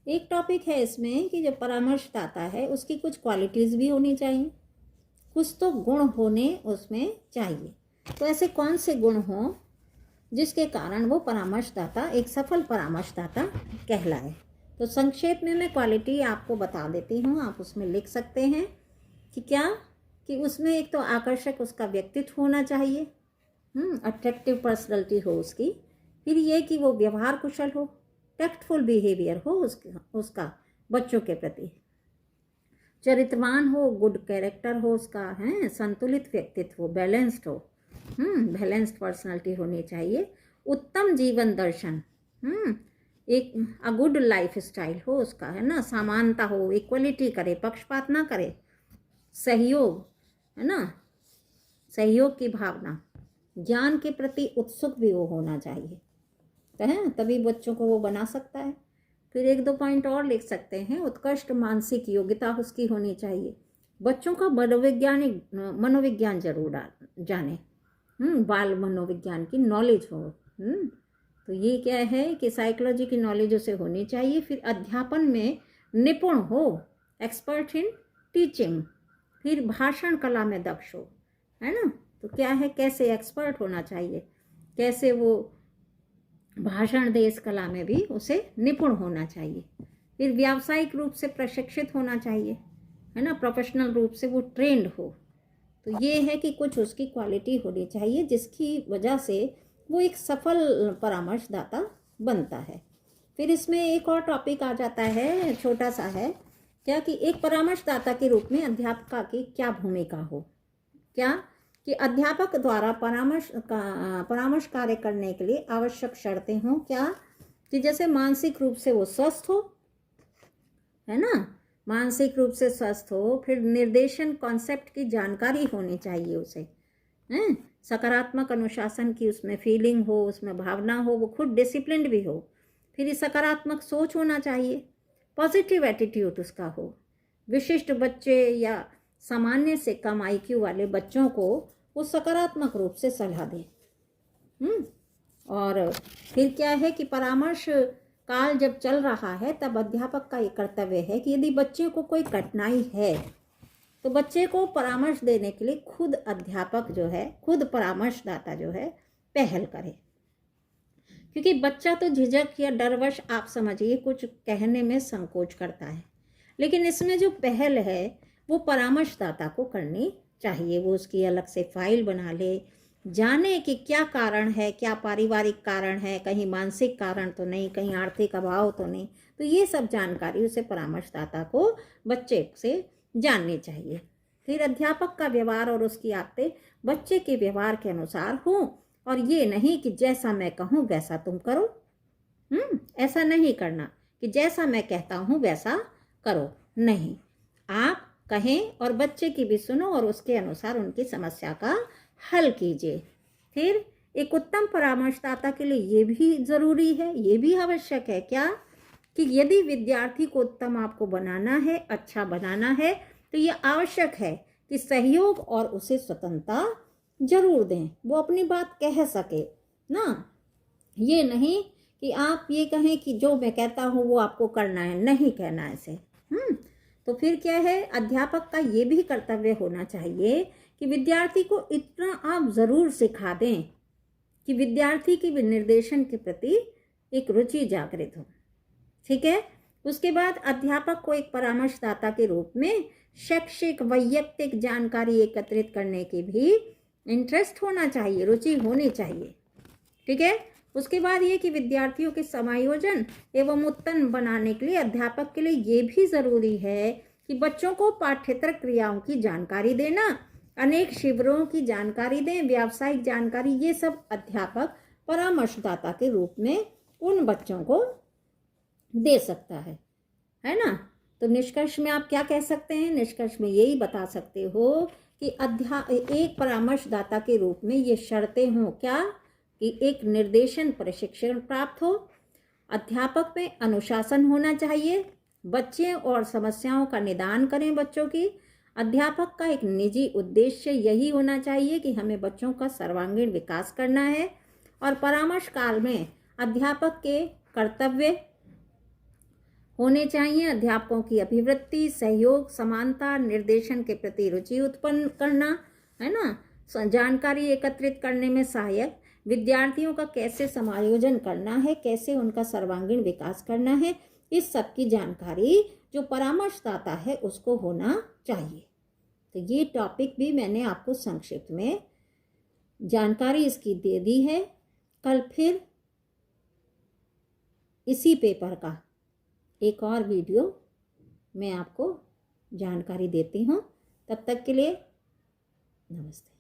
एक टॉपिक है इसमें कि जो परामर्शदाता है उसकी कुछ क्वालिटीज़ भी होनी चाहिए, कुछ तो गुण होने उसमें चाहिए। तो ऐसे कौन से गुण हों जिसके कारण वो परामर्शदाता एक सफल परामर्शदाता कहलाए। तो संक्षेप में मैं क्वालिटी आपको बता देती हूँ, आप उसमें लिख सकते हैं कि क्या, कि उसमें एक तो आकर्षक उसका व्यक्तित्व होना चाहिए, अट्रैक्टिव पर्सनैलिटी हो उसकी। फिर ये कि वो व्यवहार कुशल हो, टैक्टफुल बिहेवियर हो उसका बच्चों के प्रति, चरित्रवान हो, गुड कैरेक्टर हो उसका, है संतुलित व्यक्तित्व हो, बैलेंस्ड हो, बैलेंस्ड पर्सनालिटी होनी चाहिए, उत्तम जीवन दर्शन, एक गुड लाइफ स्टाइल हो उसका, है ना, समानता हो, इक्वलिटी करे, पक्षपात ना करे, सहयोग, है ना, सहयोग की भावना, ज्ञान के प्रति उत्सुक भी वो होना चाहिए, तो है तभी बच्चों को वो बना सकता है। फिर एक दो पॉइंट और लिख सकते हैं, उत्कृष्ट मानसिक योग्यता उसकी होनी चाहिए, बच्चों का मनोविज्ञान जरूर जाने, बाल मनोविज्ञान की नॉलेज हो, तो ये क्या है कि साइकोलॉजी की नॉलेज उसे होनी चाहिए। फिर अध्यापन में निपुण हो, एक्सपर्ट इन टीचिंग, फिर भाषण कला में दक्ष हो, है ना, तो क्या है, कैसे एक्सपर्ट होना चाहिए, कैसे वो भाषण दे, इस कला में भी उसे निपुण होना चाहिए। फिर व्यावसायिक रूप से प्रशिक्षित होना चाहिए, है ना, प्रोफेशनल रूप से वो ट्रेंड हो। तो ये है कि कुछ उसकी क्वालिटी होनी चाहिए जिसकी वजह से वो एक सफल परामर्शदाता बनता है। फिर इसमें एक और टॉपिक आ जाता है, छोटा सा है, क्या कि एक परामर्शदाता के रूप में अध्यापक की क्या भूमिका हो, क्या कि अध्यापक द्वारा परामर्श कार्य करने के लिए आवश्यक शर्तें हों, क्या कि जैसे मानसिक रूप से वो स्वस्थ हो, है ना, मानसिक रूप से स्वस्थ हो, फिर निर्देशन कॉन्सेप्ट की जानकारी होनी चाहिए उसे, हैं, सकारात्मक अनुशासन की उसमें फीलिंग हो, उसमें भावना हो, वो खुद डिसिप्लिन्ड भी हो, फिर सकारात्मक सोच होना चाहिए, पॉजिटिव एटीट्यूड उसका हो, विशिष्ट बच्चे या सामान्य से कम आईक्यू वाले बच्चों को वो सकारात्मक रूप से सलाह दे। और फिर क्या है कि परामर्श काल जब चल रहा है तब अध्यापक का ये कर्तव्य है कि यदि बच्चे को कोई कठिनाई है तो बच्चे को परामर्श देने के लिए खुद अध्यापक जो है, खुद परामर्शदाता जो है, पहल करे। क्योंकि बच्चा तो झिझक या डरवश, आप समझिए, कुछ कहने में संकोच करता है, लेकिन इसमें जो पहल है वो परामर्शदाता को करनी चाहिए। वो उसकी अलग से फाइल बना ले, जाने कि क्या कारण है, क्या पारिवारिक कारण है, कहीं मानसिक कारण तो नहीं, कहीं आर्थिक अभाव तो नहीं, तो ये सब जानकारी उसे परामर्शदाता को बच्चे से जाननी चाहिए। फिर अध्यापक का व्यवहार और उसकी आदतें बच्चे के व्यवहार के अनुसार हो, और ये नहीं कि जैसा मैं कहूँ वैसा तुम करो, ऐसा नहीं करना कि जैसा मैं कहता हूँ वैसा करो, नहीं, आप कहें और बच्चे की भी सुनो और उसके अनुसार उनकी समस्या का हल कीजिए। फिर एक उत्तम परामर्शदाता के लिए ये भी ज़रूरी है, ये भी आवश्यक है, क्या कि यदि विद्यार्थी को उत्तम आपको बनाना है, अच्छा बनाना है, तो ये आवश्यक है कि सहयोग और उसे स्वतंत्रता जरूर दें, वो अपनी बात कह सके ना, ये नहीं कि आप ये कहें कि जो मैं कहता हूँ वो आपको करना है, नहीं कहना ऐसे। तो फिर क्या है, अध्यापक का ये भी कर्तव्य होना चाहिए कि विद्यार्थी को इतना आप ज़रूर सिखा दें कि विद्यार्थी की निर्देशन के प्रति एक रुचि जागृत हो, ठीक है। उसके बाद अध्यापक को एक परामर्शदाता के रूप में शैक्षिक वैयक्तिक जानकारी एकत्रित करने की भी इंटरेस्ट होना चाहिए, रुचि होनी चाहिए, ठीक है। उसके बाद ये कि विद्यार्थियों के समायोजन एवं उत्तम बनाने के लिए अध्यापक के लिए ये भी ज़रूरी है कि बच्चों को पाठ्येतर क्रियाओं की जानकारी देना, अनेक शिविरों की जानकारी दें, व्यावसायिक जानकारी, ये सब अध्यापक परामर्शदाता के रूप में उन बच्चों को दे सकता है ना। तो निष्कर्ष में आप क्या कह सकते हैं, निष्कर्ष में यही बता सकते हो कि एक परामर्शदाता के रूप में ये शर्तें हों, क्या कि एक निर्देशन प्रशिक्षण प्राप्त हो, अध्यापक में अनुशासन होना चाहिए, बच्चे और समस्याओं का निदान करें बच्चों की, अध्यापक का एक निजी उद्देश्य यही होना चाहिए कि हमें बच्चों का सर्वांगीण विकास करना है, और परामर्श काल में अध्यापक के कर्तव्य होने चाहिए। अध्यापकों की अभिवृत्ति, सहयोग, समानता, निर्देशन के प्रति रुचि उत्पन्न करना, है ना, जानकारी एकत्रित करने में सहायक, विद्यार्थियों का कैसे समायोजन करना है, कैसे उनका सर्वांगीण विकास करना है, इस सब की जानकारी जो परामर्शदाता है उसको होना चाहिए। तो ये टॉपिक भी मैंने आपको संक्षिप्त में जानकारी इसकी दे दी है। कल फिर इसी पेपर का एक और वीडियो मैं आपको जानकारी देती हूँ। तब तक के लिए नमस्ते।